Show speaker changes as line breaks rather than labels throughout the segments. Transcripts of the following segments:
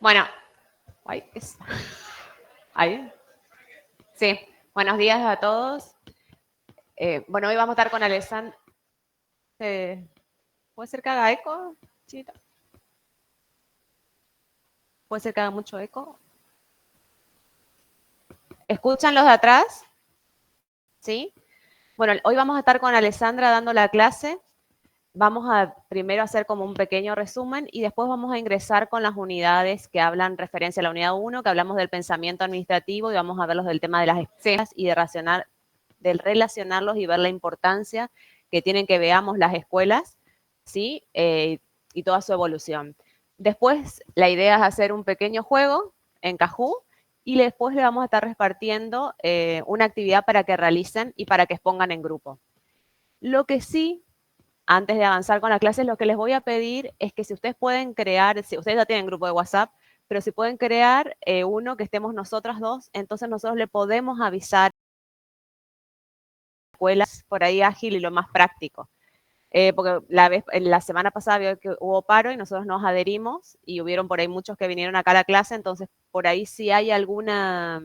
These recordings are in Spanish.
Bueno, ahí. Sí, buenos días a todos. Bueno, hoy vamos a estar con Alessandra. ¿Puede ser que haga eco, Chita? ¿Puede ser que haga mucho eco? ¿Escuchan los de atrás? ¿Sí? Bueno, hoy vamos a estar con Alessandra dando la clase. Vamos a primero hacer como un pequeño resumen y después vamos a ingresar con las unidades que hablan referencia a la unidad 1, que hablamos del pensamiento administrativo y vamos a ver los del tema de las escuelas y del relacionarlos y ver la importancia que tienen que veamos las escuelas, ¿sí? Y toda su evolución. Después, la idea es hacer un pequeño juego en Kahoot y después le vamos a estar repartiendo una actividad para que realicen y para que expongan en grupo. Lo que sí, antes de avanzar con la clase, lo que les voy a pedir es que si ustedes pueden crear, si ustedes ya tienen grupo de WhatsApp, pero si pueden crear uno que estemos nosotras dos, entonces nosotros le podemos avisar a escuelas por ahí ágil y lo más práctico. Porque la semana pasada vio que hubo paro y nosotros nos adherimos y hubieron por ahí muchos que vinieron acá a la clase, entonces por ahí si hay alguna,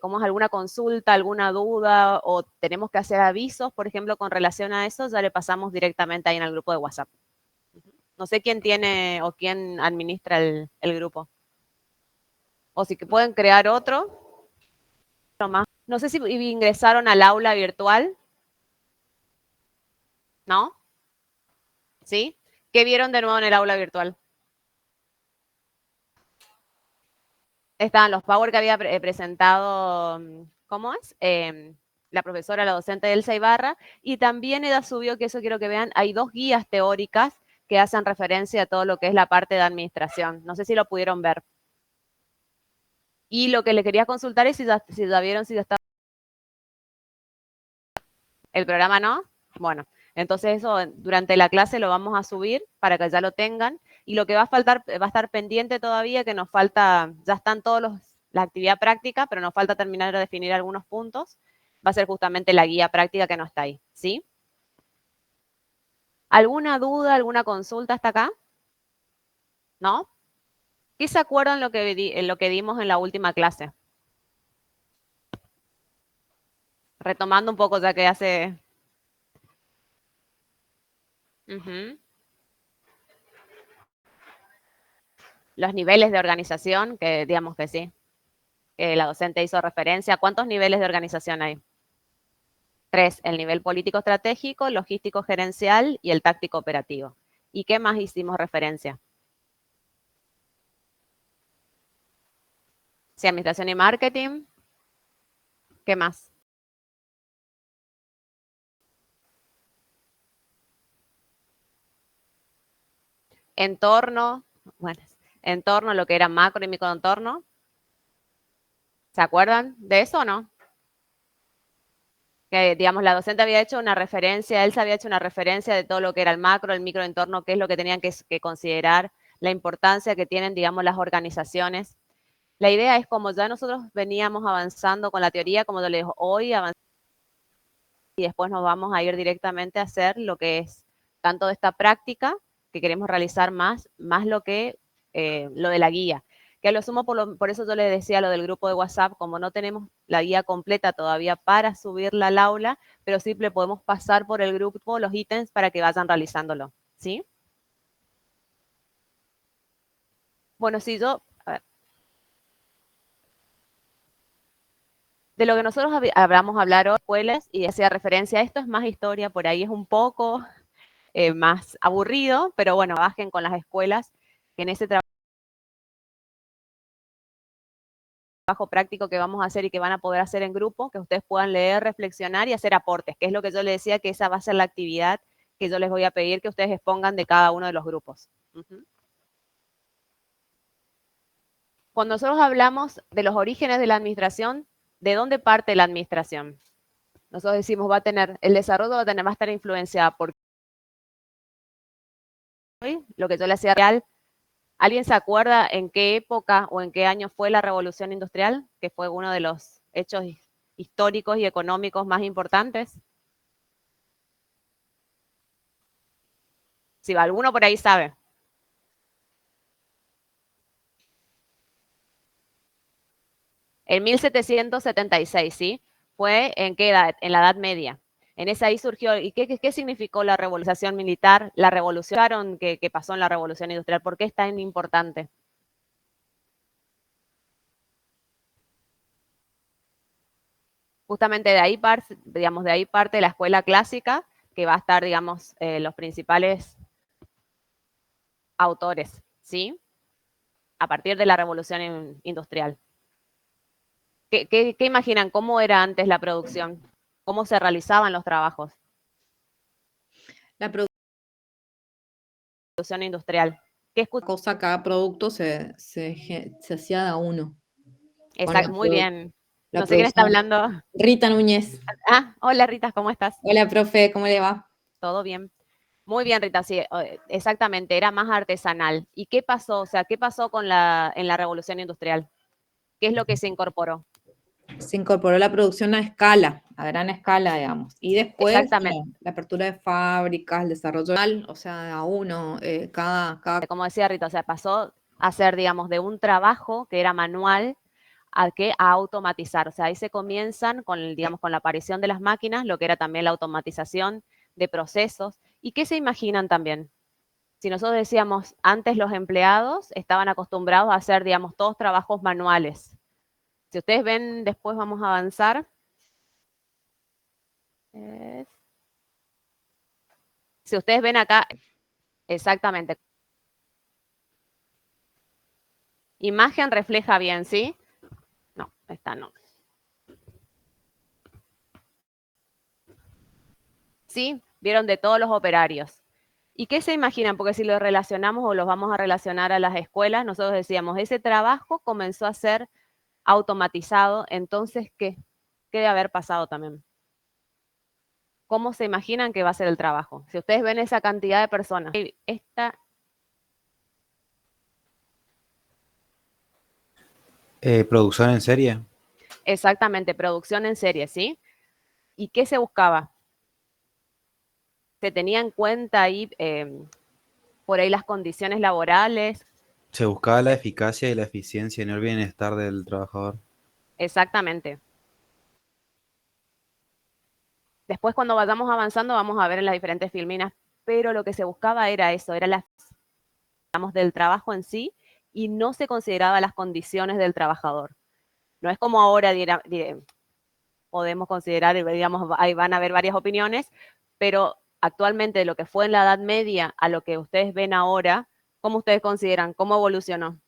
¿cómo es? Alguna consulta, alguna duda o tenemos que hacer avisos, por ejemplo, con relación a eso, ya le pasamos directamente ahí en el grupo de WhatsApp. No sé quién tiene o quién administra el grupo. O si que pueden crear otro. No sé si ingresaron al aula virtual, ¿no? ¿Sí? ¿Qué vieron de nuevo en el aula virtual? Estaban los Power que había presentado, ¿cómo es? La profesora, la docente Elsa Ibarra, y también ella subió, que eso quiero que vean, hay 2 guías teóricas que hacen referencia a todo lo que es la parte de administración. No sé si lo pudieron ver. Y lo que le quería consultar es si ya vieron, si ya está el programa, ¿no? Bueno, entonces eso durante la clase lo vamos a subir para que ya lo tengan. Y lo que va a faltar, va a estar pendiente todavía, que nos falta, ya están la actividad práctica, pero nos falta terminar de definir algunos puntos. Va a ser justamente la guía práctica que no está ahí, ¿sí? ¿Alguna duda, alguna consulta hasta acá? ¿No? ¿Qué se acuerdan lo que dimos en la última clase? Retomando un poco ya que hace... Ujú. Los niveles de organización, que digamos que sí, que la docente hizo referencia. ¿Cuántos niveles de organización hay? 3, el nivel político estratégico, logístico gerencial y el táctico operativo. ¿Y qué más hicimos referencia? Sí, administración y marketing. ¿Qué más? Entorno, bueno, entorno, lo que era macro y microentorno. ¿Se acuerdan de eso o no? Que, digamos, la docente había hecho una referencia, Elsa había hecho una referencia de todo lo que era el macro, el microentorno, qué es lo que tenían que considerar, la importancia que tienen, digamos, las organizaciones. La idea es como ya nosotros veníamos avanzando con la teoría, como yo les digo, hoy avanzamos y después nos vamos a ir directamente a hacer lo que es tanto de esta práctica que queremos realizar más lo de la guía. Que a lo sumo, por eso yo les decía lo del grupo de WhatsApp, como no tenemos la guía completa todavía para subirla al aula, pero sí le podemos pasar por el grupo los ítems para que vayan realizándolo, ¿sí? Bueno, si yo, a ver, de lo que nosotros hablamos hablar hoy, escuelas, y hacía referencia a esto, es más historia, por ahí es un poco más aburrido, pero bueno, bajen con las escuelas, que en ese trabajo práctico que vamos a hacer y que van a poder hacer en grupo, que ustedes puedan leer, reflexionar y hacer aportes, que es lo que yo les decía, que esa va a ser la actividad que yo les voy a pedir que ustedes expongan de cada uno de los grupos. Cuando nosotros hablamos de los orígenes de la administración, ¿de dónde parte la administración? Nosotros decimos, el desarrollo va a estar influenciado por lo que yo le hacía real. ¿Alguien se acuerda en qué época o en qué año fue la revolución industrial, que fue uno de los hechos históricos y económicos más importantes? Si alguno por ahí sabe. En 1776, ¿sí? ¿Fue en qué edad? En la Edad Media. En esa ahí surgió, ¿y qué significó la revolución militar? La revolución que pasó en la revolución industrial, ¿por qué es tan importante? Justamente de ahí, digamos, de ahí parte la escuela clásica, que va a estar, digamos, los principales autores, ¿sí? A partir de la revolución industrial. ¿Qué imaginan? ¿Cómo era antes la producción? ¿Cómo se realizaban los trabajos?
La
Producción industrial. ¿Qué
cosa, cada producto se hacía de a uno.
Muy bien.
La
No sé quién está
producción.
hablando.
Rita Núñez.
Ah, hola Rita, ¿cómo estás?
Hola, profe, ¿cómo le va?
¿Todo bien? Muy bien, Rita, sí, exactamente, era más artesanal. ¿Y qué pasó? O sea, ¿qué pasó en la revolución industrial? ¿Qué es lo que se incorporó?
Se incorporó la producción a escala, a gran escala, digamos. Y después,
Exactamente,
bueno, la apertura de fábricas, el desarrollo, o sea, a uno, cada...
como decía Rita, o sea, pasó a ser, digamos, de un trabajo que era manual a automatizar. O sea, ahí se comienzan con, digamos, con la aparición de las máquinas, lo que era también la automatización de procesos. ¿Y qué se imaginan también? Si nosotros decíamos, antes los empleados estaban acostumbrados a hacer, digamos, todos trabajos manuales. Si ustedes ven, después vamos a avanzar. Si ustedes ven acá, exactamente. Imagen refleja bien, ¿sí? No, esta no. ¿Sí? Vieron de todos los operarios. ¿Y qué se imaginan? Porque si lo relacionamos o los vamos a relacionar a las escuelas, nosotros decíamos, ese trabajo comenzó a ser automatizado, entonces, ¿qué? ¿Qué debe haber pasado también? ¿Cómo se imaginan que va a ser el trabajo? Si ustedes ven esa cantidad de personas, esta,
Producción en serie.
exactamente, producción en serie, ¿sí? ¿Y qué se buscaba? Se tenía en cuenta ahí, por ahí las condiciones laborales,
Se buscaba la eficacia y la eficiencia y no el bienestar del trabajador.
exactamente. Después, cuando vayamos avanzando, vamos a ver en las diferentes filminas, pero lo que se buscaba era eso, era las, digamos, del trabajo en sí, y no se consideraba las condiciones del trabajador. No es como ahora podemos considerar, digamos, ahí van a haber varias opiniones, pero actualmente de lo que fue en la Edad Media a lo que ustedes ven ahora, ¿cómo ustedes consideran? ¿Cómo evolucionó?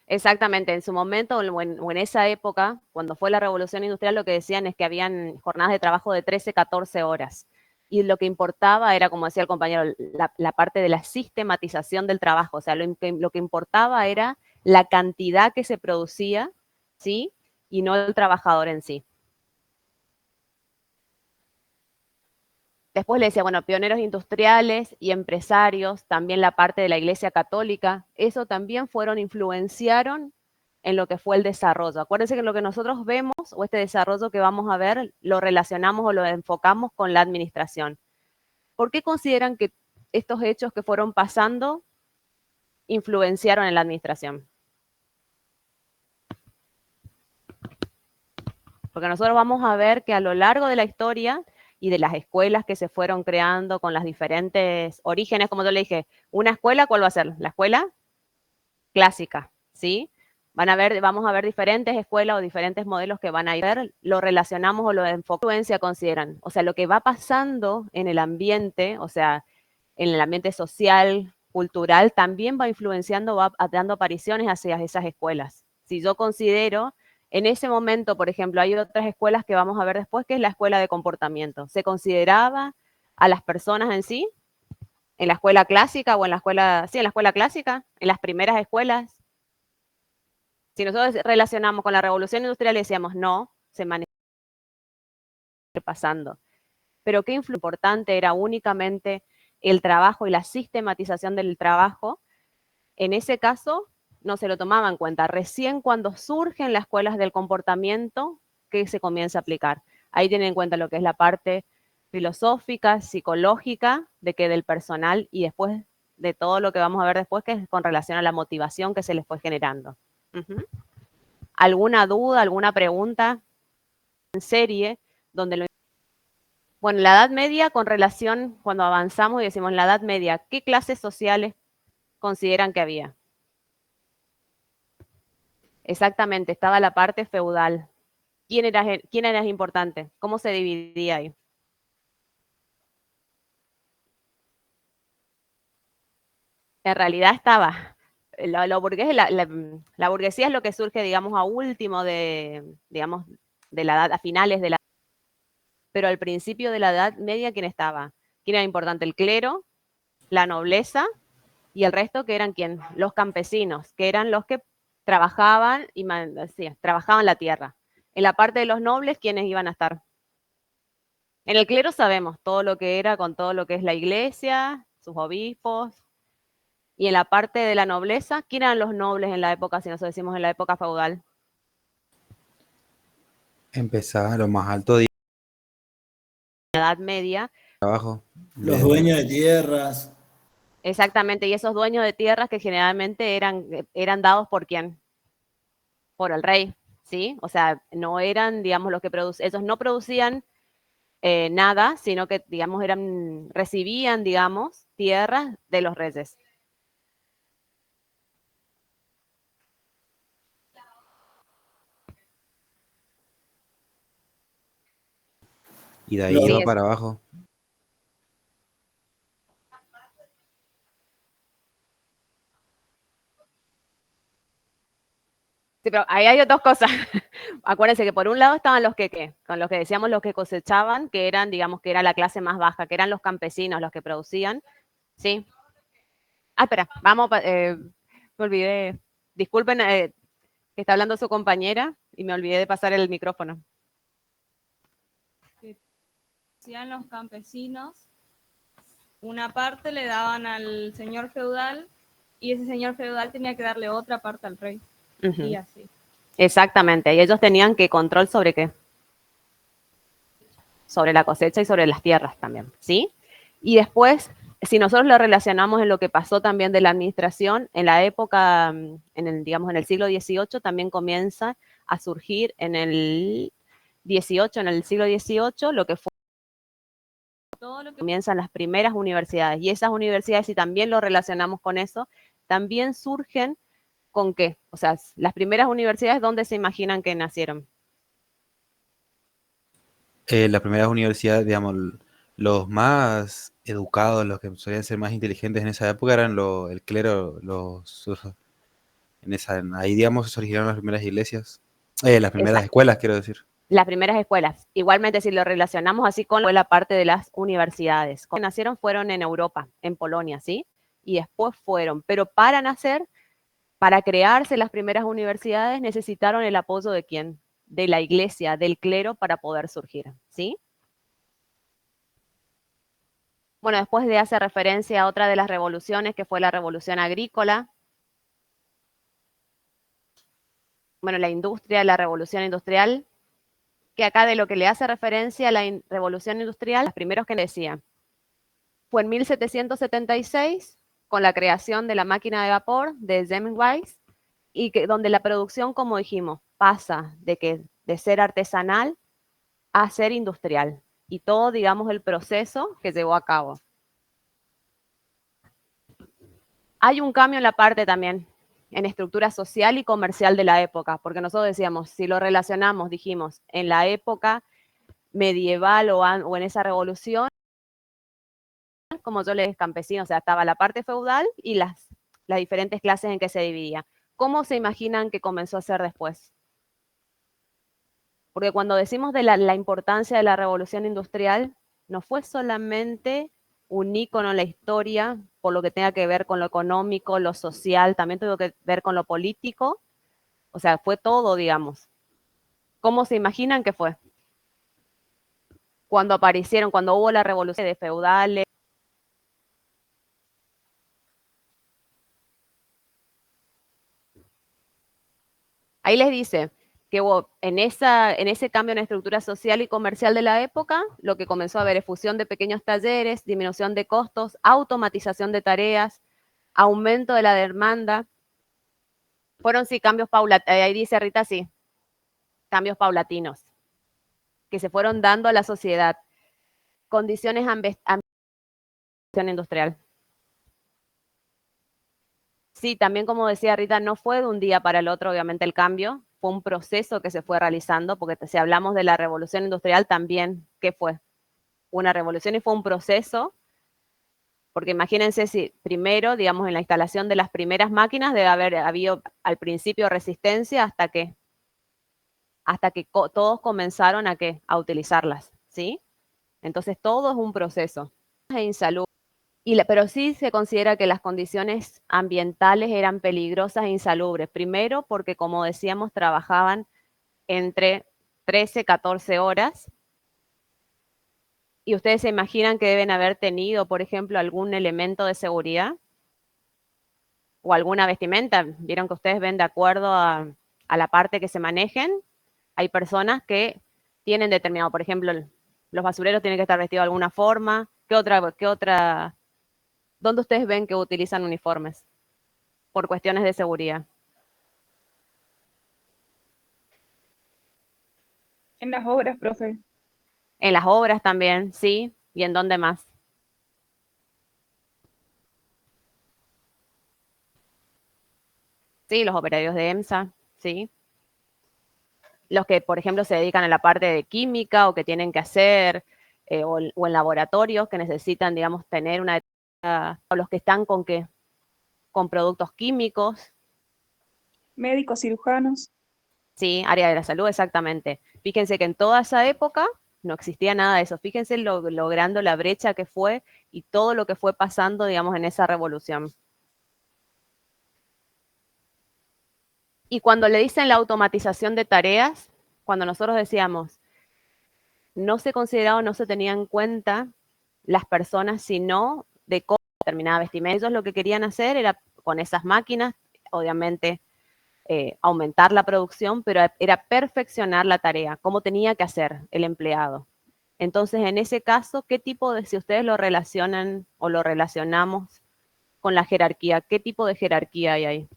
Exactamente, en su momento o en esa época, cuando fue la revolución industrial, lo que decían es que habían jornadas de trabajo de 13, 14 horas. Y lo que importaba era, como decía el compañero, la parte de la sistematización del trabajo. O sea, lo que importaba era la cantidad que se producía, ¿sí? Y no el trabajador en sí. Después le decía, bueno, pioneros industriales y empresarios, también la parte de la Iglesia Católica, eso también influenciaron en lo que fue el desarrollo. Acuérdense que lo que nosotros vemos o este desarrollo que vamos a ver, lo relacionamos o lo enfocamos con la administración. ¿Por qué consideran que estos hechos que fueron pasando influenciaron en la administración? Porque nosotros vamos a ver que a lo largo de la historia y de las escuelas que se fueron creando con las diferentes orígenes, como yo le dije, una escuela, ¿cuál va a ser? La escuela clásica, ¿sí? Vamos a ver diferentes escuelas o diferentes modelos que van a ir, lo relacionamos o lo influencia consideran. O sea, lo que va pasando en el ambiente, o sea, en el ambiente social, cultural, también va influenciando, va dando apariciones hacia esas escuelas. Si yo considero, en ese momento, por ejemplo, hay otras escuelas que vamos a ver después, que es la escuela de comportamiento. Se consideraba a las personas en sí, en la escuela clásica o en la escuela, sí, en la escuela clásica, en las primeras escuelas. Si nosotros relacionamos con la revolución industrial y decíamos no, se maneja pasando. Pero qué importante era únicamente el trabajo y la sistematización del trabajo. En ese caso, no se lo tomaba en cuenta. Recién cuando surgen las escuelas del comportamiento, que se comienza a aplicar. Ahí tienen en cuenta lo que es la parte filosófica, psicológica, de que del personal y después de todo lo que vamos a ver después, que es con relación a la motivación que se les fue generando. ¿Alguna duda, alguna pregunta en serie donde lo... Bueno, la Edad Media con relación, cuando avanzamos y decimos la Edad Media, ¿qué clases sociales consideran que había? Exactamente, estaba la parte feudal. ¿Quién era importante? ¿Cómo se dividía ahí? En realidad estaba, lo burgués, la burguesía es lo que surge, digamos, a último de, digamos, de la edad, a finales de la... Pero al principio de la Edad Media, ¿quién estaba? ¿Quién era importante? El clero, la nobleza y el resto que eran quién? Los campesinos, que eran los que trabajaban y sí, trabajaban la tierra. En la parte de los nobles, ¿quiénes iban a estar? En el clero sabemos todo lo que era con todo lo que es la iglesia, sus obispos. Y en la parte de la nobleza, ¿quién eran los nobles en la época, si nosotros decimos en la época feudal?
Empezaba a lo más alto de
La Edad Media.
abajo.
Los dueños de tierras.
Exactamente, y esos dueños de tierras que generalmente eran dados por quién? Por el rey, ¿sí? O sea, no eran, digamos, los que producían, ellos no producían nada, sino que, digamos, recibían, digamos, tierras de los reyes.
Y de ahí
Sí,
va para abajo.
sí, pero ahí hay dos cosas. Acuérdense que por un lado estaban los que, ¿qué? Con los que decíamos los que cosechaban, que eran, digamos, que era la clase más baja, que eran los campesinos, los que producían, ¿sí? Ah, espera, vamos, me olvidé. Disculpen, que está hablando su compañera y me olvidé de pasar el micrófono.
Que hacían los campesinos, una parte le daban al señor feudal y ese señor feudal tenía que darle otra parte al rey. Y así.
Exactamente, y ellos tenían que control sobre qué? Sobre la cosecha y sobre las tierras también, ¿sí? Y después, si nosotros lo relacionamos en lo que pasó también de la administración, en la época, digamos, en el siglo XVIII también comienza a surgir en el siglo XVIII, lo que fue todo lo que comienzan las primeras universidades. Y esas universidades, si también lo relacionamos con eso, también surgen ¿con qué? O sea, las primeras universidades, ¿dónde se imaginan que nacieron?
Las primeras universidades, digamos, los más educados, los que solían ser más inteligentes en esa época eran el clero, ahí, digamos, se originaron las primeras iglesias, las primeras
Exacto.
escuelas, quiero decir.
Las primeras escuelas. Igualmente, si lo relacionamos así con la parte de las universidades. Cuando nacieron fueron en Europa, en Polonia, ¿sí? Y después fueron. Pero para nacer, para crearse las primeras universidades, necesitaron el apoyo de quién? De la iglesia, del clero, para poder surgir, ¿sí? Bueno, después de hacer referencia a otra de las revoluciones, que fue la revolución agrícola. Bueno, la industria, la revolución industrial, que acá de lo que le hace referencia a la revolución industrial, los primeros que decía, fue en 1776 con la creación de la máquina de vapor de Semmelweis y que donde la producción, como dijimos, pasa de ser artesanal a ser industrial y todo, digamos, el proceso que llevó a cabo. Hay un cambio en la parte también, en estructura social y comercial de la época, porque nosotros decíamos, si lo relacionamos, dijimos, en la época medieval o en esa revolución, como yo les campesino, o sea, estaba la parte feudal y las diferentes clases en que se dividía. ¿Cómo se imaginan que comenzó a ser después? Porque cuando decimos de la importancia de la revolución industrial, no fue solamente un ícono en la historia por lo que tenga que ver con lo económico, lo social, también tuvo que ver con lo político, o sea, fue todo, digamos. ¿Cómo se imaginan que fue? Cuando aparecieron, cuando hubo la revolución de feudales. Ahí les dice que hubo en ese cambio en la estructura social y comercial de la época, lo que comenzó a haber es fusión de pequeños talleres, disminución de costos, automatización de tareas, aumento de la demanda. Fueron sí cambios paulatinos, ahí dice Rita, sí, cambios paulatinos, que se fueron dando a la sociedad. Condiciones industrial. Sí, también como decía Rita, no fue de un día para el otro, obviamente, el cambio. Fue un proceso que se fue realizando, porque si hablamos de la revolución industrial también, ¿qué fue? Una revolución y fue un proceso, porque imagínense si primero, digamos, en la instalación de las primeras máquinas debe haber habido al principio resistencia hasta que todos comenzaron a utilizarlas, ¿sí? Entonces todo es un proceso. E insalubre. Pero sí se considera que las condiciones ambientales eran peligrosas e insalubres. Primero, porque como decíamos, trabajaban entre 13, 14 horas. Y ustedes se imaginan que deben haber tenido, por ejemplo, algún elemento de seguridad o alguna vestimenta. Vieron que ustedes ven de acuerdo a la parte que se manejen. Hay personas que tienen determinado, por ejemplo, los basureros tienen que estar vestidos de alguna forma. ¿Qué otra? ¿Dónde ustedes ven que utilizan uniformes? Por cuestiones de seguridad.
En las obras, profe.
En las obras también, sí. ¿Y en dónde más? Sí, los operarios de EMSA, sí. Los que, por ejemplo, se dedican a la parte de química o que tienen que hacer, o en laboratorios que necesitan, digamos, tener una... o los que están con productos químicos.
Médicos, cirujanos.
Sí, área de la salud, exactamente. Fíjense que en toda esa época no existía nada de eso. Fíjense logrando la brecha que fue y todo lo que fue pasando, digamos, en esa revolución. Y cuando le dicen la automatización de tareas, cuando nosotros decíamos, no se consideraba, no se tenía en cuenta las personas, sino de cómo determinada vestimenta. Ellos lo que querían hacer era, con esas máquinas, obviamente, aumentar la producción, pero era perfeccionar la tarea, cómo tenía que hacer el empleado. Entonces, en ese caso, ¿qué tipo de, si ustedes lo relacionan o lo relacionamos con la jerarquía, qué tipo de jerarquía hay ahí?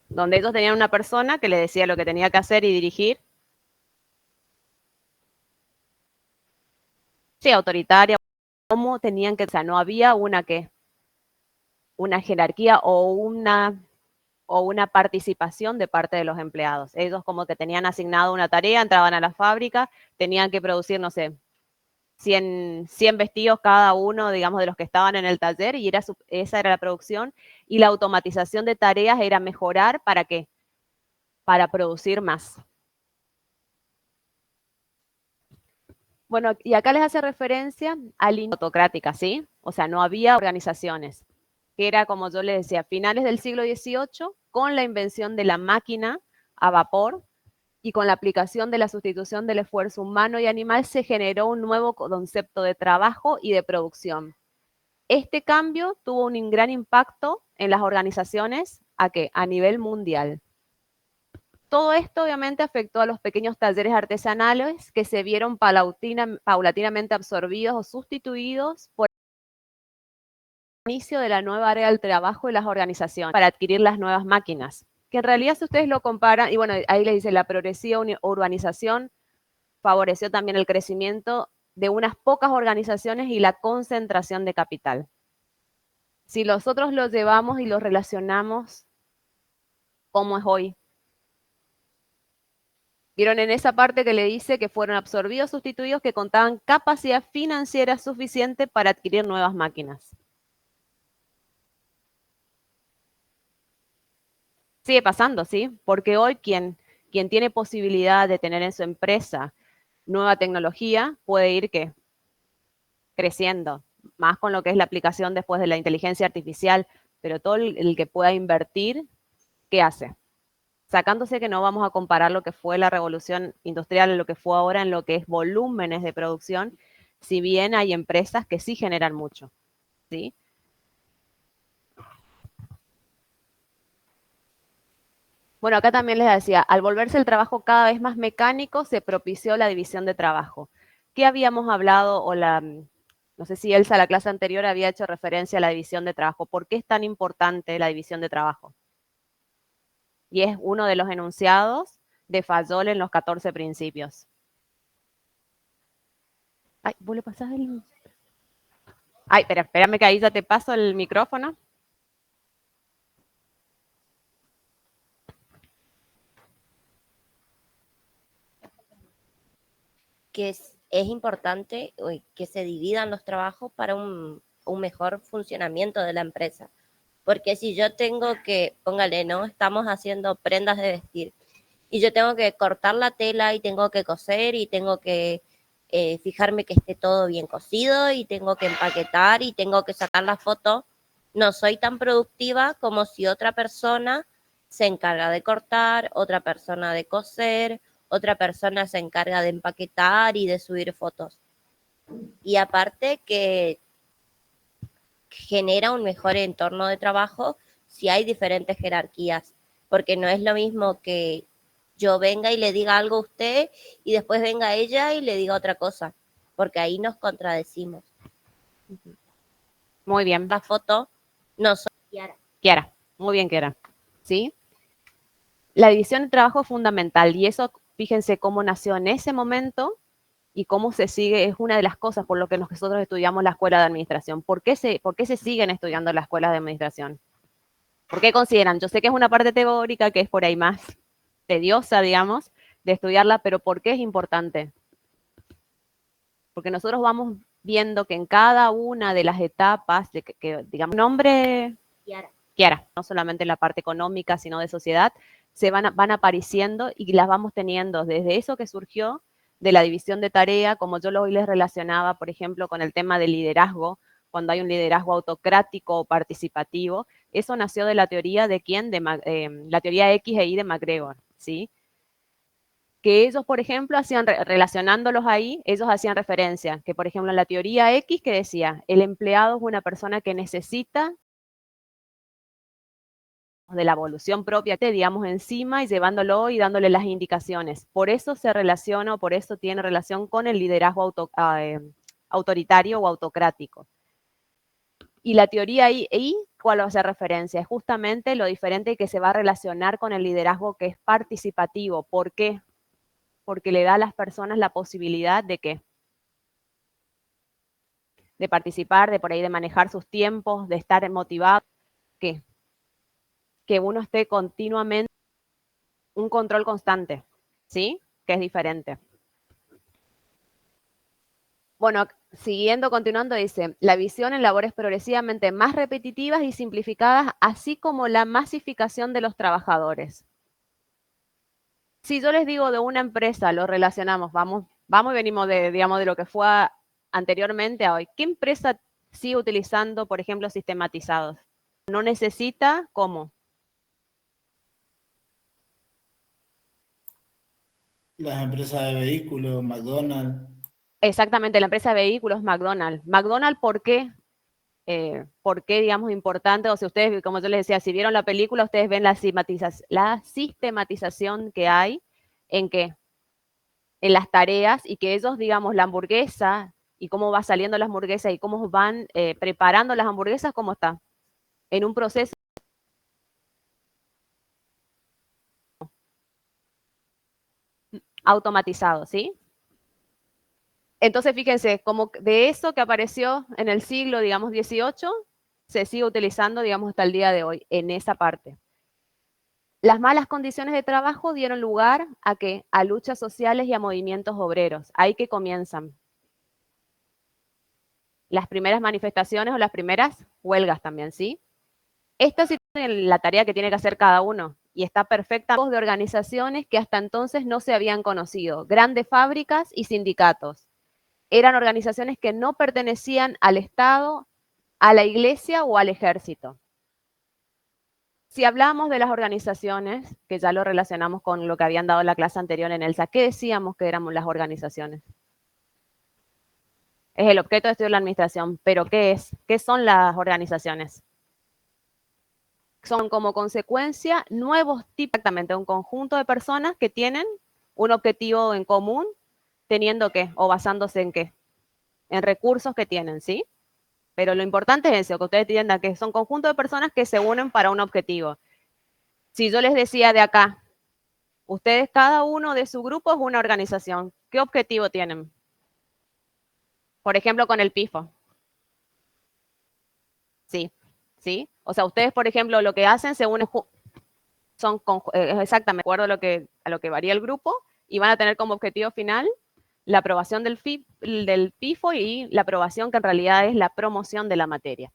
Donde ellos tenían una persona que le decía lo que tenía que hacer y dirigir. Sí, autoritaria, cómo tenían que, o sea, no había una jerarquía o una participación de parte de los empleados. Ellos como que tenían asignado una tarea, entraban a la fábrica, tenían que producir, no sé, 100 vestidos cada uno, digamos, de los que estaban en el taller, y esa era la producción, y la automatización de tareas era mejorar, ¿para qué? Para producir más. Bueno, y acá les hace referencia a la autocrática, ¿sí? O sea, no había organizaciones, que era, como yo les decía, finales del siglo XVIII, con la invención de la máquina a vapor y con la aplicación de la sustitución del esfuerzo humano y animal, se generó un nuevo concepto de trabajo y de producción. Este cambio tuvo un gran impacto en las organizaciones a nivel mundial. Todo esto obviamente afectó a los pequeños talleres artesanales que se vieron paulatinamente absorbidos o sustituidos por el inicio de la nueva área del trabajo y las organizaciones para adquirir las nuevas máquinas. Que en realidad, si ustedes lo comparan, y bueno, ahí les dice, la progresiva urbanización favoreció también el crecimiento de unas pocas organizaciones y la concentración de capital. Si nosotros los llevamos y los relacionamos, ¿cómo es hoy? Vieron en esa parte que le dice que fueron absorbidos, sustituidos, que contaban capacidad financiera suficiente para adquirir nuevas máquinas. Sigue pasando, ¿sí? Porque hoy quien tiene posibilidad de tener en su empresa nueva tecnología puede ir, ¿qué? Creciendo, más con lo que es la aplicación después de la inteligencia artificial, pero todo el que pueda invertir, ¿qué hace? Sacándose que no vamos a comparar lo que fue la revolución industrial, lo que fue ahora en lo que es volúmenes de producción, si bien hay empresas que sí generan mucho, ¿sí? Bueno, acá también les decía, al volverse el trabajo cada vez más mecánico, se propició la división de trabajo. ¿Qué habíamos hablado o no sé si Elsa, la clase anterior había hecho referencia a la división de trabajo? ¿Por qué es tan importante la división de trabajo? Y es uno de los enunciados de Fayol en los 14 principios. Ay, ¿vos le pasás el...? Ay, espérame que ahí ya te paso el micrófono.
Que es importante que se dividan los trabajos para un mejor funcionamiento de la empresa. Porque si yo tengo que, póngale, ¿no? Estamos haciendo prendas de vestir y yo tengo que cortar la tela y tengo que coser y tengo que fijarme que esté todo bien cosido y tengo que empaquetar y tengo que sacar la foto, no soy tan productiva como si otra persona se encarga de cortar, otra persona de coser, otra persona se encarga de empaquetar y de subir fotos. Y aparte que genera un mejor entorno de trabajo si hay diferentes jerarquías, porque no es lo mismo que yo venga y le diga algo a usted y después venga ella y le diga otra cosa, porque ahí nos contradecimos.
Muy bien.
La foto no soy Kiara.
Kiara, muy bien, Kiara. ¿Sí? La división de trabajo es fundamental y eso, fíjense cómo nació en ese momento y cómo se sigue, es una de las cosas por lo que nosotros estudiamos la escuela de administración. ¿Por qué se siguen estudiando las escuelas de administración? ¿Por qué consideran? Yo sé que es una parte teórica que es por ahí más tediosa, digamos, de estudiarla, pero ¿por qué es importante? Porque nosotros vamos viendo que en cada una de las etapas, digamos, nombre Kiara, no solamente en la parte económica, sino de sociedad, van apareciendo y las vamos teniendo desde eso que surgió de la división de tarea, como yo hoy les relacionaba, por ejemplo, con el tema del liderazgo, cuando hay un liderazgo autocrático o participativo, eso nació de la teoría de quién, la teoría X e Y de MacGregor, ¿sí? Que ellos, por ejemplo, relacionándolos ahí, ellos hacían referencia, que por ejemplo en la teoría X que decía, el empleado es una persona que necesita de la evolución propia, digamos, encima y llevándolo y dándole las indicaciones. Por eso se relaciona, por eso tiene relación con el liderazgo autoritario o autocrático. Y la teoría I, ¿cuál hace referencia? Es justamente lo diferente que se va a relacionar con el liderazgo que es participativo. ¿Por qué? Porque le da a las personas la posibilidad de ¿qué? De participar, de por ahí de manejar sus tiempos, de estar motivado. ¿Qué? Que uno esté continuamente un control constante, ¿sí? Que es diferente. Bueno, continuando, dice, la visión en labores progresivamente más repetitivas y simplificadas, así como la masificación de los trabajadores. Si yo les digo de una empresa, lo relacionamos, vamos y venimos digamos, de lo que fue anteriormente a hoy. ¿Qué empresa sigue utilizando, por ejemplo, sistematizados? No necesita, ¿cómo?
Las empresas de vehículos, McDonald's.
Exactamente, la empresa de vehículos McDonald's. McDonald's, ¿por qué? ¿Por qué, digamos, importante? O si ustedes, como yo les decía, si vieron la película, ustedes ven la sistematización que hay en qué? En las tareas y que ellos, digamos, la hamburguesa y cómo va saliendo la hamburguesa y cómo van preparando las hamburguesas, ¿cómo está? En un proceso automatizado, ¿sí? Entonces, fíjense, como de eso que apareció en el siglo, digamos, XVIII, se sigue utilizando, digamos, hasta el día de hoy, en esa parte. Las malas condiciones de trabajo dieron lugar ¿a qué? A luchas sociales y a movimientos obreros. Ahí que comienzan las primeras manifestaciones o las primeras huelgas también, ¿sí? Esta es la tarea que tiene que hacer cada uno y está perfecta de organizaciones que hasta entonces no se habían conocido, grandes fábricas y sindicatos. Eran organizaciones que no pertenecían al Estado, a la iglesia o al ejército. Si hablamos de las organizaciones, que ya lo relacionamos con lo que habían dado en la clase anterior en ELSA, ¿qué decíamos que éramos las organizaciones? Es el objeto de estudio de la administración, pero ¿qué es? ¿Qué son las organizaciones? son como consecuencia nuevos tipos, exactamente, un conjunto de personas que tienen un objetivo en común, teniendo qué, o basándose en qué, en recursos que tienen, ¿sí? Pero lo importante es eso, que ustedes entiendan que son conjuntos de personas que se unen para un objetivo. Si yo les decía de acá, ustedes cada uno de su grupo es una organización, ¿qué objetivo tienen? Por ejemplo, con el PIFO. Sí, ¿sí? O sea, ustedes, por ejemplo, lo que hacen se unen, son exactamente de acuerdo a lo que varía el grupo y van a tener como objetivo final la aprobación del PIFO y la aprobación que en realidad es la promoción de la materia.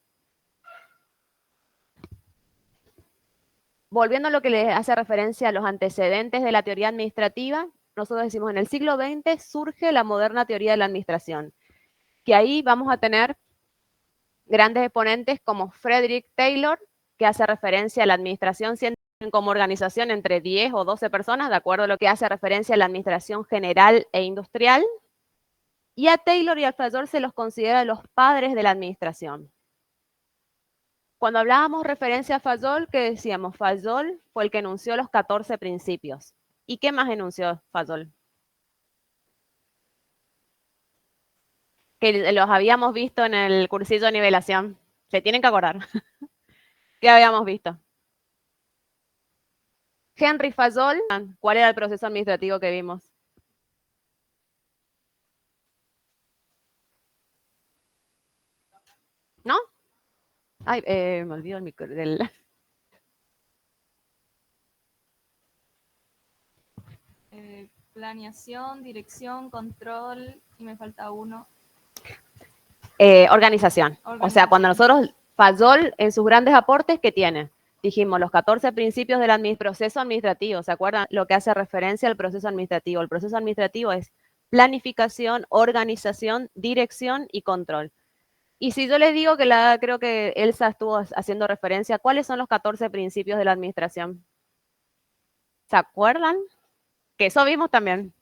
Volviendo a lo que les hace referencia a los antecedentes de la teoría administrativa, nosotros decimos en el siglo XX surge la moderna teoría de la administración, que ahí vamos a tener grandes exponentes como Frederick Taylor, que hace referencia a la administración científica como organización entre 10 o 12 personas, de acuerdo a lo que hace referencia a la administración general e industrial. Y a Taylor y al Fayol se los considera los padres de la administración. Cuando hablábamos referencia a Fayol, ¿qué decíamos? Fayol fue el que enunció los 14 principios. ¿Y qué más enunció Fayol? Que los habíamos visto en el cursillo de nivelación. Se tienen que acordar. ¿Qué habíamos visto? Henry Fayol, ¿cuál era el proceso administrativo que vimos? ¿No? Ay, me olvido el micro del...
Planeación, dirección, control, y me falta uno.
Organización. O sea, cuando nosotros, Fayol, en sus grandes aportes, ¿qué tiene? Dijimos los 14 principios del proceso administrativo. ¿Se acuerdan lo que hace referencia al proceso administrativo? El proceso administrativo es planificación, organización, dirección y control. Y si yo les digo que creo que Elsa estuvo haciendo referencia, ¿cuáles son los 14 principios de la administración? ¿Se acuerdan? Que eso vimos también.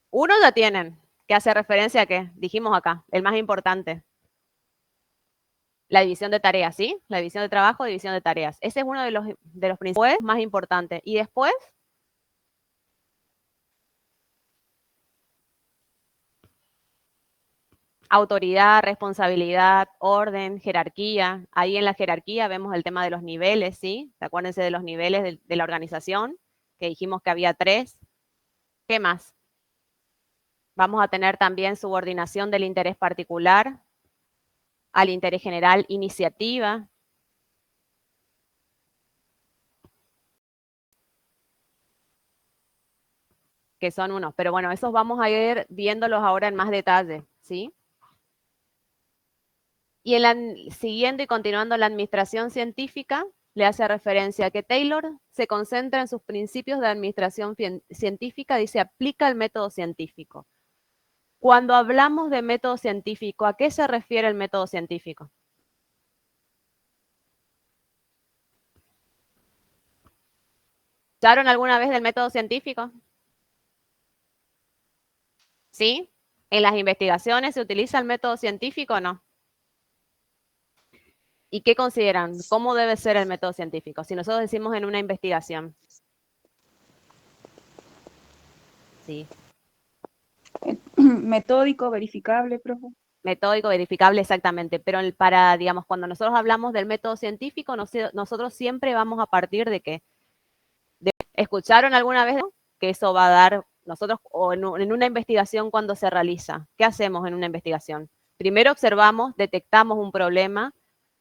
Uno ya tienen, que hace referencia a qué, dijimos acá, el más importante. La división de tareas, ¿sí? La división de trabajo, división de tareas. Ese es uno de los principios más importantes. Y después, autoridad, responsabilidad, orden, jerarquía. Ahí en la jerarquía vemos el tema de los niveles, ¿sí? Acuérdense de los niveles de la organización, que dijimos que había 3. ¿Qué más? Vamos a tener también subordinación del interés particular al interés general, iniciativa. Que son unos, pero bueno, esos vamos a ir viéndolos ahora en más detalle, ¿sí? Y siguiendo y continuando la administración científica, le hace referencia a que Taylor se concentra en sus principios de administración científica, dice, aplica el método científico. Cuando hablamos de método científico, ¿a qué se refiere el método científico? ¿Escucharon alguna vez del método científico? ¿Sí? ¿En las investigaciones se utiliza el método científico o no? ¿Y qué consideran? ¿Cómo debe ser el método científico? Si nosotros decimos en una investigación. Sí.
Metódico, verificable, profe.
Metódico, verificable, exactamente. Pero para, digamos, cuando nosotros hablamos del método científico, nosotros siempre vamos a partir de que, ¿escucharon alguna vez que eso va a dar, nosotros, o en una investigación cuando se realiza? ¿Qué hacemos en una investigación? Primero observamos, detectamos un problema,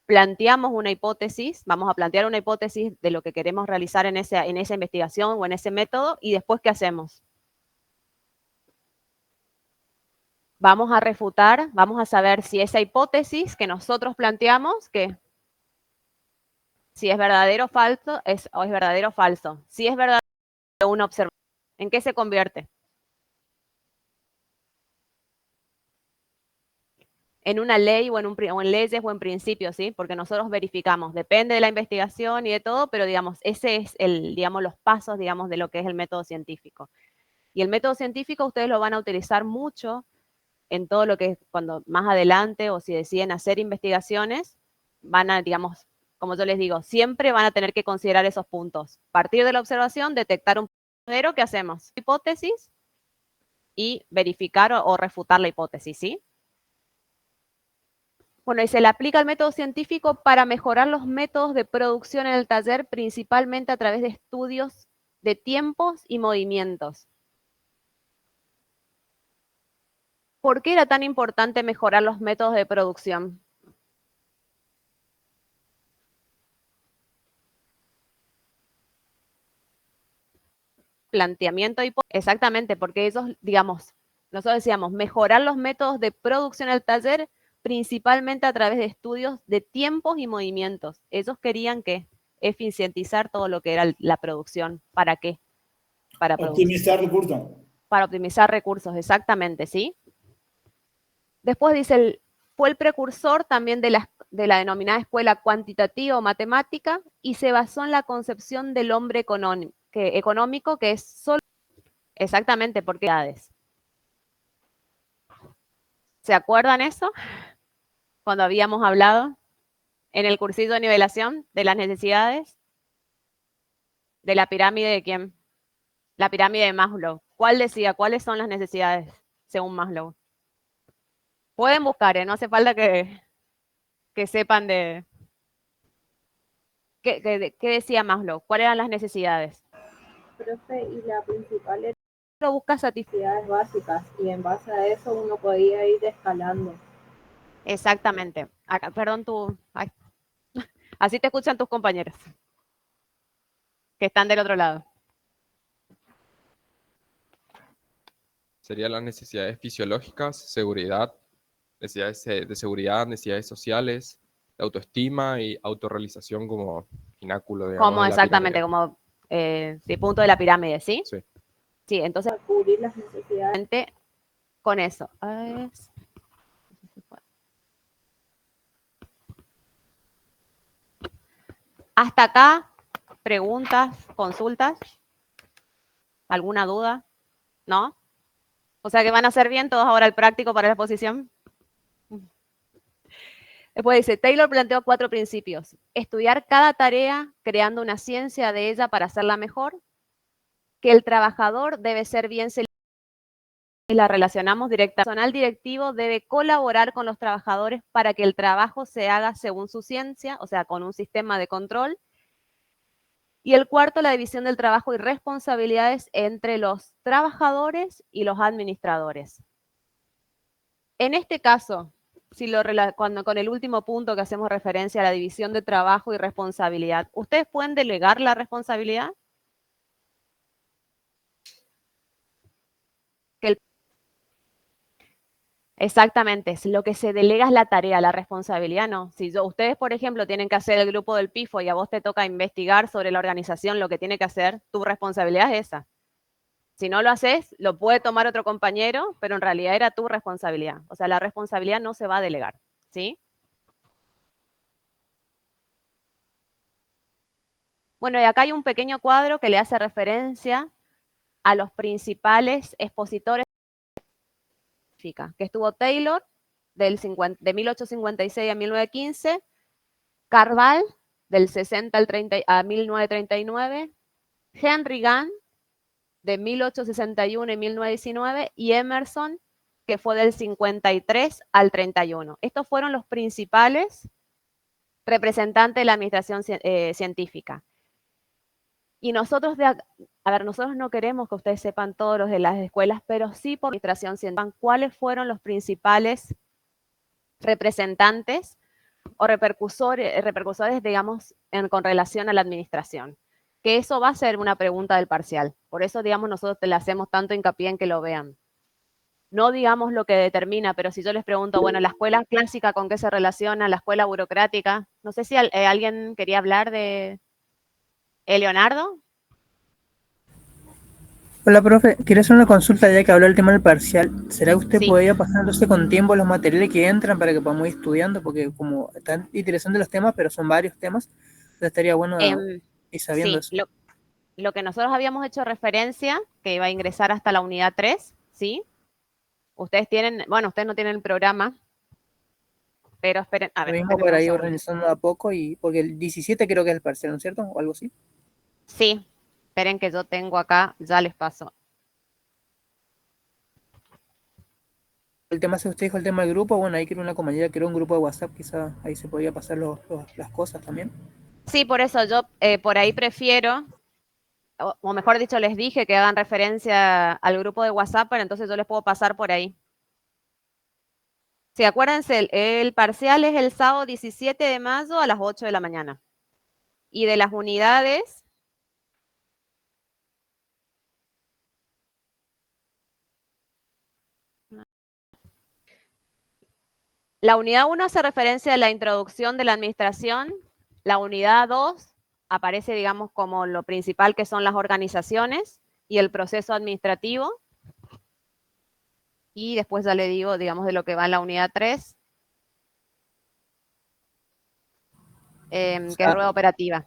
planteamos una hipótesis, vamos a plantear una hipótesis de lo que queremos realizar en esa investigación o en ese método, y después, ¿qué hacemos? Vamos a refutar, vamos a saber si esa hipótesis que nosotros planteamos, si es verdadero o falso, o es verdadero o falso. Si es verdadero, una observación. ¿En qué se convierte? En una ley o en leyes o en principios, ¿sí? Porque nosotros verificamos, depende de la investigación y de todo, pero digamos, ese es los pasos, digamos, de lo que es el método científico. Y el método científico ustedes lo van a utilizar mucho en todo lo que es cuando más adelante o si deciden hacer investigaciones, van a, digamos, como yo les digo, siempre van a tener que considerar esos puntos. Partir de la observación, detectar un verdadero, ¿qué hacemos? Hipótesis y verificar o refutar la hipótesis, ¿sí? Bueno, y se le aplica el método científico para mejorar los métodos de producción en el taller, principalmente a través de estudios de tiempos y movimientos. ¿Por qué era tan importante mejorar los métodos de producción? Planteamiento y exactamente, porque ellos, digamos, nosotros decíamos, mejorar los métodos de producción del taller, principalmente a través de estudios de tiempos y movimientos. Ellos querían que eficientizar todo lo que era la producción. ¿Para qué? Para
optimizar recursos.
Para optimizar recursos, exactamente, ¿sí? Después dice, fue el precursor también de la denominada escuela cuantitativa o matemática y se basó en la concepción del hombre económico, que es solo exactamente porque ¿se acuerdan eso? Cuando habíamos hablado en el cursito de nivelación de las necesidades de la pirámide de quién? La pirámide de Maslow. ¿Cuál decía? ¿Cuáles son las necesidades según Maslow? Pueden buscar, no hace falta que sepan de qué decía Maslow. ¿Cuáles eran las necesidades?
Profe, y la principal era
Lo busca satisfacer.
necesidades básicas y en base a eso uno podía ir escalando.
Exactamente. Acá, perdón, ay. Así te escuchan tus compañeros que están del otro lado.
Serían las necesidades fisiológicas, seguridad, necesidades de seguridad, necesidades sociales, de autoestima y autorrealización como pináculo, digamos,
Como
de la
exactamente,
pirámide.
como sí, punto de la pirámide, ¿sí?
Sí.
Sí, entonces
Para cubrir las necesidades.
con eso. Hasta acá, preguntas, consultas, ¿alguna duda? ¿No? O sea que van a hacer bien todos ahora el práctico para la exposición. Después dice, Taylor planteó 4 principios. Estudiar cada tarea creando una ciencia de ella para hacerla mejor. Que el trabajador debe ser bien seleccionado. Y la relacionamos directa. El personal directivo debe colaborar con los trabajadores para que el trabajo se haga según su ciencia, o sea, con un sistema de control. Y el cuarto, la división del trabajo y responsabilidades entre los trabajadores y los administradores. En este caso, cuando con el último punto que hacemos referencia a la división de trabajo y responsabilidad, ¿ustedes pueden delegar la responsabilidad? Exactamente, lo que se delega es la tarea, la responsabilidad no. Si ustedes, por ejemplo, tienen que hacer el grupo del PIFO y a vos te toca investigar sobre la organización lo que tiene que hacer, tu responsabilidad es esa. Si no lo haces, lo puede tomar otro compañero, pero en realidad era tu responsabilidad. O sea, la responsabilidad no se va a delegar, ¿sí? Bueno, y acá hay un pequeño cuadro que le hace referencia a los principales expositores que estuvo Taylor de 1856 a 1915, Carval del 60 a 1939, Henry Gann de 1861 y 1919 y Emerson que fue del 53 al 31. Estos fueron los principales representantes de la administración científica. Y nosotros, nosotros no queremos que ustedes sepan todos los de las escuelas, pero sí por administración científica, cuáles fueron los principales representantes o repercusores, digamos, con relación a la administración. Que eso va a ser una pregunta del parcial. Por eso, digamos, nosotros le hacemos tanto hincapié en que lo vean. No digamos lo que determina, pero si yo les pregunto, bueno, la escuela clásica, ¿con qué se relaciona? La escuela burocrática. No sé si alguien quería hablar de... ¿Leonardo?
Hola, profe. Quería hacer una consulta ya que habló el tema del parcial. ¿Será que usted
Sí.
podría pasar entonces con tiempo los materiales que entran para que podamos ir estudiando? Porque como están interesantes los temas, pero son varios temas, entonces estaría bueno ir sabiendo
Sí,
eso.
lo que nosotros habíamos hecho referencia, que iba a ingresar hasta la unidad 3, ¿sí? Ustedes no tienen el programa, Pero esperen, a
Lo
ver,
mismo
espérenme
para
un
ir
segundo.
organizando de a poco, y porque el 17 creo que es el parcial, ¿no es cierto? O algo así.
Sí, esperen que yo tengo acá, ya les paso.
El tema, si usted dijo el tema del grupo, bueno, ahí quiero una compañera, quiero un grupo de WhatsApp, quizá ahí se podría pasar las cosas también.
Sí, por eso yo por ahí prefiero, o mejor dicho, les dije que hagan referencia al grupo de WhatsApp, pero entonces yo les puedo pasar por ahí. Sí, acuérdense, el parcial es el sábado 17 de mayo a las 8 de la mañana. Y de las unidades, la unidad 1 hace referencia a la introducción de la administración, la unidad 2 aparece, digamos, como lo principal que son las organizaciones y el proceso administrativo. Y después ya le digo, digamos, de lo que va en la unidad 3, que es rueda operativa.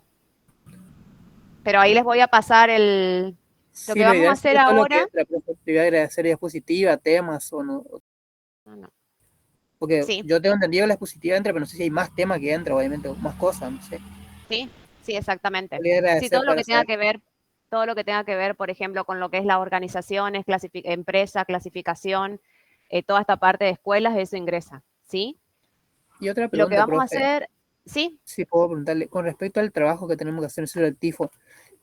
Pero ahí les voy a pasar lo
Sí,
que
lo
vamos a
ideal
hacer
sería todo lo que
ahora.
entra, pero te voy a agradecer diapositiva, temas o no.
No.
Porque
Sí.
yo tengo entendido que la diapositiva entra, pero no sé si hay más temas que entra, obviamente, o más cosas, no sé.
Sí, sí, exactamente.
Voy a agradecer
Sí, todo lo
para
que tenga
saber.
que ver, todo lo que tenga que ver, por ejemplo, con lo que es las organizaciones, empresa, clasificación, toda esta parte de escuelas, eso ingresa, ¿sí?
Y otra
Lo que
pregunta,
vamos a
profe,
hacer, sí,
si puedo preguntarle, con respecto al trabajo que tenemos que hacer sobre el tifo,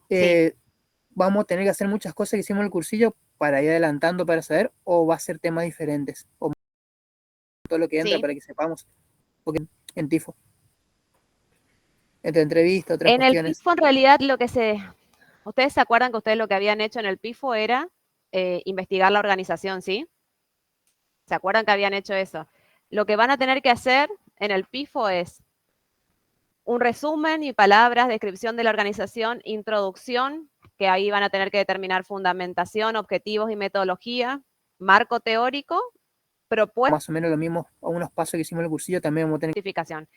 sí,
¿vamos a tener que hacer muchas cosas que hicimos en el cursillo para ir adelantando para saber, o va a ser temas diferentes? O todo lo que entra
sí.
para que sepamos, porque en tifo, entre entrevistas, otras
En el
cuestiones.
PIFO, en realidad, ustedes se acuerdan que ustedes lo que habían hecho en el PIFO era investigar la organización, ¿sí? ¿Se acuerdan que habían hecho eso? Lo que van a tener que hacer en el PIFO es un resumen y palabras, descripción de la organización, introducción, que ahí van a tener que determinar fundamentación, objetivos y metodología, marco teórico, propuesta,
Más o menos lo mismo, a unos pasos que hicimos en el cursillo, también vamos a tener que...
justificación.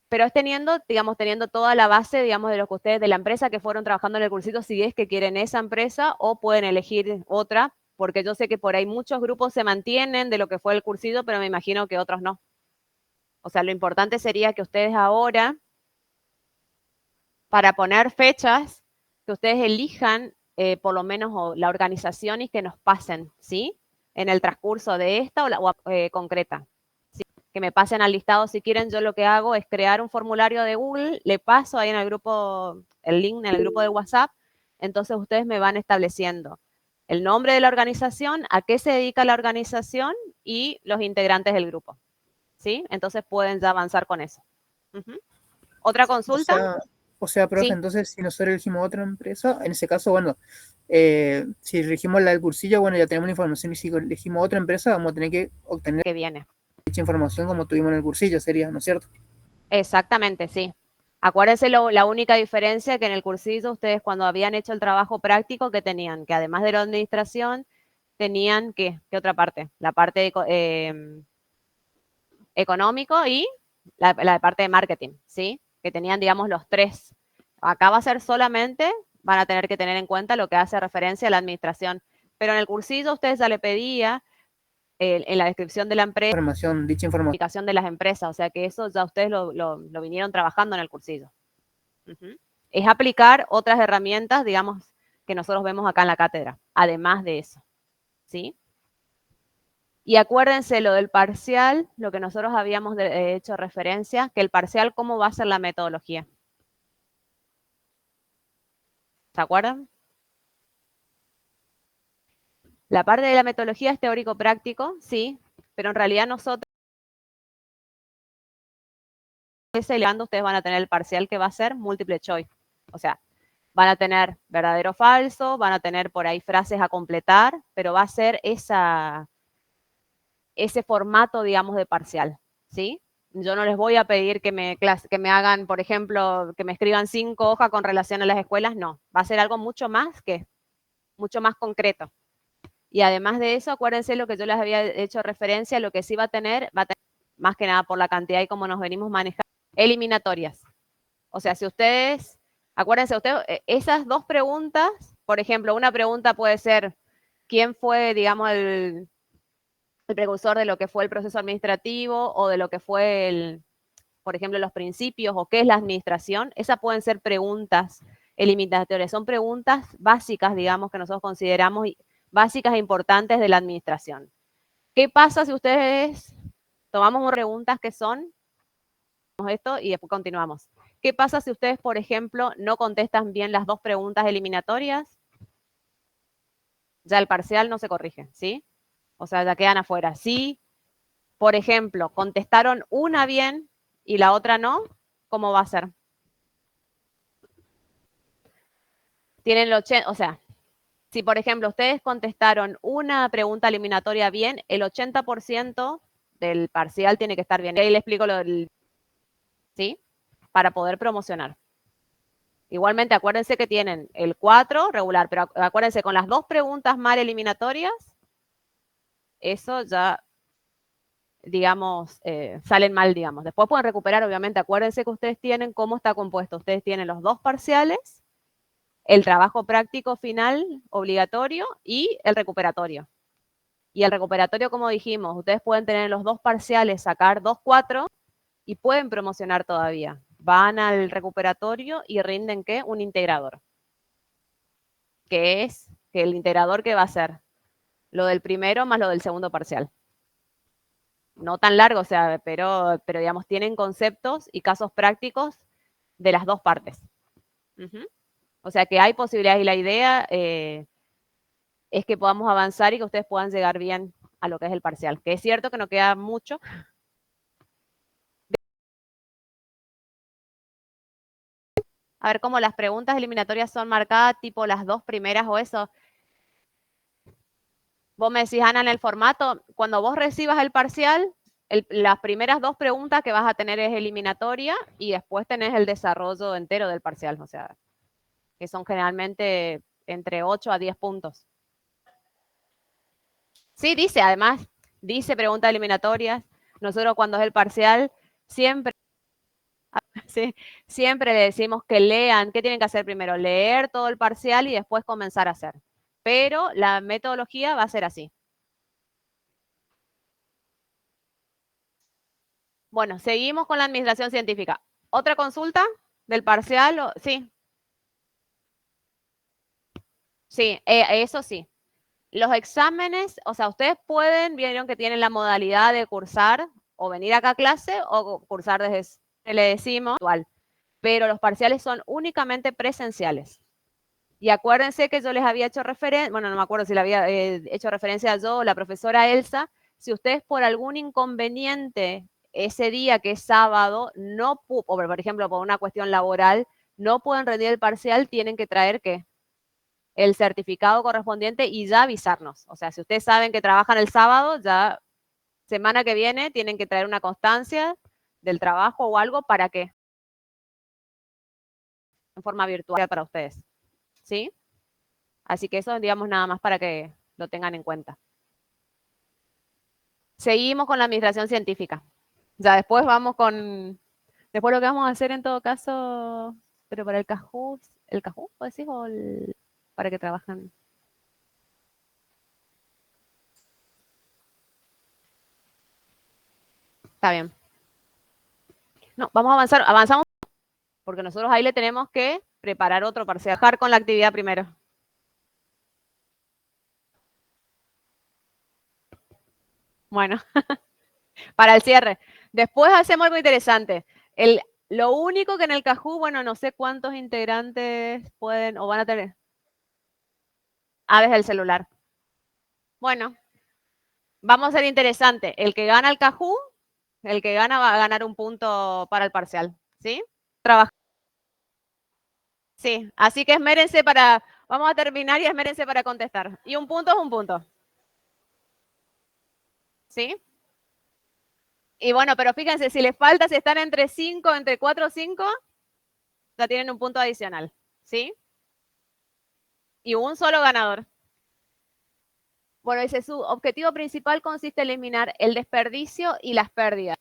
Pero es teniendo toda la base, digamos, de lo que ustedes, de la empresa que fueron trabajando en el cursito, si es que quieren esa empresa o pueden elegir otra, porque yo sé que por ahí muchos grupos se mantienen de lo que fue el cursito, pero me imagino que otros no. O sea, lo importante sería que ustedes ahora, para poner fechas, que ustedes elijan por lo menos la organización y que nos pasen, ¿sí? En el transcurso de esta o concreta. ¿Sí? Que me pasen al listado si quieren. Yo lo que hago es crear un formulario de Google, le paso ahí en el grupo, el link en el grupo de WhatsApp, entonces ustedes me van estableciendo el nombre de la organización, a qué se dedica la organización y los integrantes del grupo, ¿sí? Entonces pueden ya avanzar con eso. ¿Otra consulta?
O sea, profe,
Sí.
entonces si nosotros elegimos otra empresa, en ese caso, bueno, si elegimos la del cursillo, bueno, ya tenemos la información, y si elegimos otra empresa, vamos a tener que obtener
Que viene.
dicha información como tuvimos en el cursillo, sería, ¿no es cierto?
Exactamente, sí. Acuérdense la única diferencia que en el cursillo ustedes cuando habían hecho el trabajo práctico que tenían, que además de la administración, tenían ¿qué otra parte? La parte económico y la parte de marketing, ¿sí? Que tenían, digamos, los tres. Acá va a ser solamente, van a tener que tener en cuenta lo que hace referencia a la administración. Pero en el cursillo ustedes ya le pedía en la descripción de la empresa,
Dicha información
de las empresas, o sea que eso ya ustedes lo vinieron trabajando en el cursillo. Es aplicar otras herramientas, digamos, que nosotros vemos acá en la cátedra, además de eso, ¿sí? Y acuérdense lo del parcial, lo que nosotros habíamos hecho referencia, que el parcial, ¿cómo va a ser la metodología? ¿Se acuerdan? La parte de la metodología es teórico-práctico, sí, pero en realidad nosotros, ustedes van a tener el parcial que va a ser múltiple choice. O sea, van a tener verdadero o falso, van a tener por ahí frases a completar, pero va a ser ese formato, digamos, de parcial, ¿sí? Yo no les voy a pedir que me hagan, por ejemplo, que me escriban 5 hojas con relación a las escuelas, no. Va a ser algo mucho más concreto. Y además de eso, acuérdense lo que yo les había hecho referencia, lo que sí va a tener más que nada por la cantidad y cómo nos venimos manejando, eliminatorias. O sea, si ustedes, acuérdense, esas dos preguntas, por ejemplo, una pregunta puede ser, ¿quién fue, digamos, el precursor de lo que fue el proceso administrativo o de lo que fue por ejemplo, los principios o qué es la administración. Esas pueden ser preguntas eliminatorias. Son preguntas básicas, digamos, que nosotros consideramos básicas e importantes de la administración. ¿Qué pasa si ustedes tomamos preguntas que son esto y después continuamos? ¿Qué pasa si ustedes, por ejemplo, no contestan bien las 2 preguntas eliminatorias? Ya el parcial no se corrige, ¿sí? O sea, ya quedan afuera. Si, por ejemplo, contestaron una bien y la otra no, ¿cómo va a ser? Tienen el 80, o sea, si por ejemplo ustedes contestaron una pregunta eliminatoria bien, el 80% del parcial tiene que estar bien. Y ahí le explico ¿sí? Para poder promocionar. Igualmente, acuérdense que tienen el 4 regular, pero acuérdense, con las 2 preguntas mal eliminatorias, eso ya, digamos, salen mal, digamos. Después pueden recuperar, obviamente, acuérdense que ustedes tienen cómo está compuesto. Ustedes tienen los 2 parciales, el trabajo práctico final obligatorio y el recuperatorio. Y el recuperatorio, como dijimos, ustedes pueden tener los 2 parciales, sacar 2-4 y pueden promocionar todavía. Van al recuperatorio y rinden, ¿qué? Un integrador. ¿Qué es? Que el integrador, ¿qué va a hacer? Lo del primero más lo del segundo parcial. No tan largo, o sea, pero digamos, tienen conceptos y casos prácticos de las 2 partes. O sea que hay posibilidades y la idea es que podamos avanzar y que ustedes puedan llegar bien a lo que es el parcial. Que es cierto que no queda mucho. A ver cómo las preguntas eliminatorias son marcadas, tipo las 2 primeras o eso. Vos me decís, Ana, en el formato, cuando vos recibas el parcial, las primeras 2 preguntas que vas a tener es eliminatoria y después tenés el desarrollo entero del parcial, o sea, que son generalmente entre 8 a 10 puntos. Sí, dice, además, dice preguntas eliminatorias. Nosotros cuando es el parcial, siempre le decimos que lean. ¿Qué tienen que hacer primero? Leer todo el parcial y después comenzar a hacer. Pero la metodología va a ser así. Bueno, seguimos con la administración científica. ¿Otra consulta del parcial? Sí. Sí, eso sí. Los exámenes, o sea, ustedes vieron que tienen la modalidad de cursar o venir acá a clase o cursar desde, le decimos, virtual. Pero los parciales son únicamente presenciales. Y acuérdense que yo les había hecho referencia, bueno, no me acuerdo si le había hecho referencia yo o la profesora Elsa, si ustedes por algún inconveniente ese día que es sábado, o por ejemplo por una cuestión laboral, no pueden rendir el parcial, tienen que traer ¿qué? El certificado correspondiente y ya avisarnos. O sea, si ustedes saben que trabajan el sábado, ya semana que viene tienen que traer una constancia del trabajo o algo para qué. En forma virtual para ustedes. ¿Sí? Así que eso, digamos, nada más para que lo tengan en cuenta. Seguimos con la administración científica. Ya después vamos después lo que vamos a hacer en todo caso, pero para el Kahoot, ¿o decís? ¿O para que trabajan? Está bien. No, vamos a avanzar, avanzamos, porque nosotros ahí le tenemos que preparar otro parcial. Trabajar con la actividad primero. Bueno, para el cierre. Después hacemos algo interesante. Lo único que en el Kahoot, bueno, no sé cuántos integrantes pueden o van a tener. Desde el celular. Bueno, vamos a ser interesante. El que gana el Kahoot, el que gana va a ganar un punto para el parcial. ¿Sí? Trabajar. Sí, así que esmérense vamos a terminar y esmérense para contestar. Y un punto es un punto. ¿Sí? Y bueno, pero fíjense, si les falta, si están entre 5, entre 4 o 5, ya tienen un punto adicional. ¿Sí? Y un solo ganador. Bueno, dice, su objetivo principal consiste en eliminar el desperdicio y las pérdidas.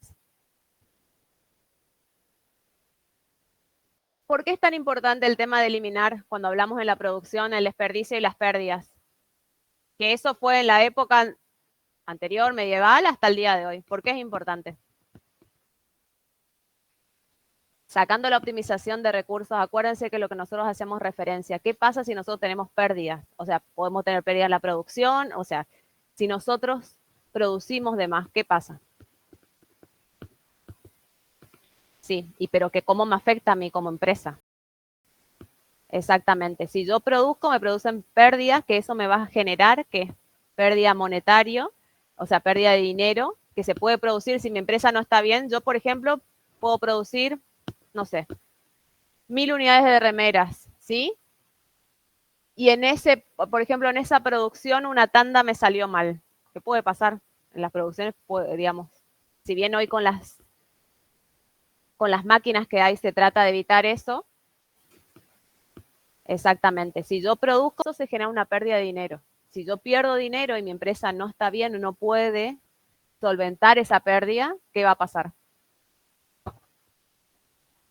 ¿Por qué es tan importante el tema de eliminar cuando hablamos en la producción el desperdicio y las pérdidas? Que eso fue en la época anterior, medieval, hasta el día de hoy. ¿Por qué es importante? Sacando la optimización de recursos, acuérdense que lo que nosotros hacemos referencia, ¿qué pasa si nosotros tenemos pérdidas? O sea, podemos tener pérdidas en la producción, o sea, si nosotros producimos de más, ¿qué pasa? Sí, pero que cómo me afecta a mí como empresa. Exactamente, si yo produzco, me producen pérdidas, que eso me va a generar, ¿qué? Pérdida monetario, o sea, pérdida de dinero, que se puede producir si mi empresa no está bien. Yo, por ejemplo, puedo producir, no sé, 1000 unidades de remeras, ¿sí? Y en ese, por ejemplo, en esa producción una tanda me salió mal. ¿Qué puede pasar? En las producciones, digamos, si bien hoy con las máquinas que hay se trata de evitar eso. Exactamente. Si yo produzco, se genera una pérdida de dinero. Si yo pierdo dinero y mi empresa no está bien, no puede solventar esa pérdida, ¿qué va a pasar?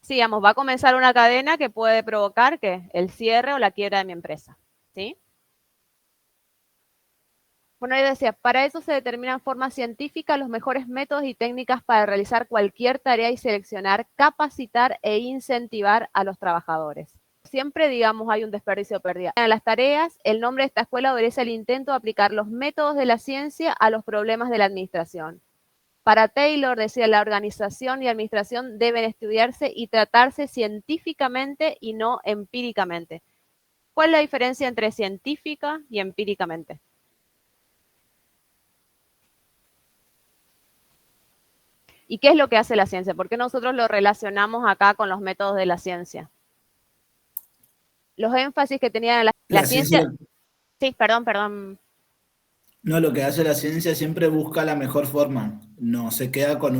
Sí, digamos, va a comenzar una cadena que puede provocar ¿qué? El cierre o la quiebra de mi empresa, ¿sí? Bueno, yo decía, para eso se determinan de forma científica los mejores métodos y técnicas para realizar cualquier tarea y seleccionar, capacitar e incentivar a los trabajadores. Siempre, digamos, hay un desperdicio de pérdida. En las tareas, el nombre de esta escuela obedece al intento de aplicar los métodos de la ciencia a los problemas de la administración. Para Taylor, decía, la organización y administración deben estudiarse y tratarse científicamente y no empíricamente. ¿Cuál es la diferencia entre científica y empíricamente? ¿Y qué es lo que hace la ciencia? ¿Por qué nosotros lo relacionamos acá con los métodos de la ciencia? Los énfasis que tenía la ciencia... Sí, perdón.
No, lo que hace la ciencia siempre busca la mejor forma. No se queda con